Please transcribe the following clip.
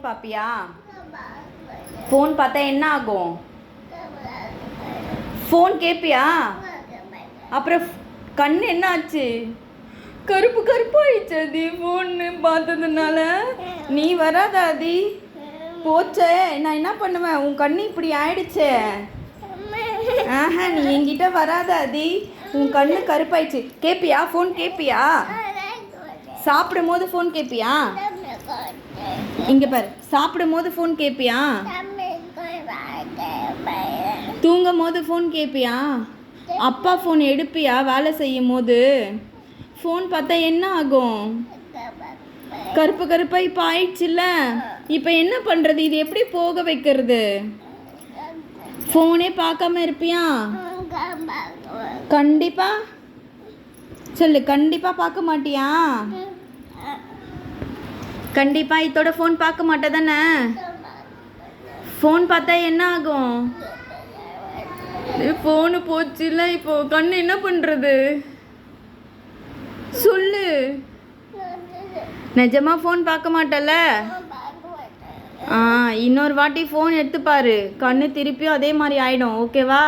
பாப்பியா? Phone பார்த்தா என்ன ஆகும்? ஃபோன் கேட்பியா? அப்புறம் கண்ணு என்ன ஆச்சு? கருப்பு கருப்பாயிடுச்சு அதி ஃபோன்னு பார்த்ததுனால. நீ வராத அதி, போச்சே. நான் என்ன பண்ணுவேன்? உன் கண்ணு இப்படி ஆயிடுச்சே. நீ என்கிட்ட வராத அதி, உன் கண்ணு கருப்பாயிடுச்சு. கேட்பியா? ஃபோன் கேட்பியா? சாப்பிடும் போது ஃபோன் கேட்பியா? இங்கே பாரு, சாப்பிடும் போது ஃபோன் கேட்பியா? தூங்கும் போது ஃபோன் கேட்பியா? அப்பா ஃபோன் எடுப்பியா வேலை செய்யும் போது? ஃபோன் பார்த்தா என்ன ஆகும்? கருப்பு கருப்பாக இப்போ ஆயிடுச்சுல்ல. இப்போ என்ன பண்ணுறது? இது எப்படி போக வைக்கிறது? ஃபோனே பார்க்காம இருப்பியா? கண்டிப்பா சொல்லு, கண்டிப்பா பார்க்க மாட்டியா? கண்டிப்பா இதோட ஃபோன் பார்க்க மாட்டே தானே? ஃபோன் பார்த்தா என்ன ஆகும்? ஃபோனு போச்சுல்ல, இப்போ கண்ணு என்ன பண்ணுறது? சொல்லு. நிஜமா ஃபோன் பார்க்க மாட்டல? இன்னொரு வாட்டி ஃபோன் எடுத்து பாரு, கண்ணு திருப்பியும் அதே மாதிரி ஆயிடும். ஓகேவா?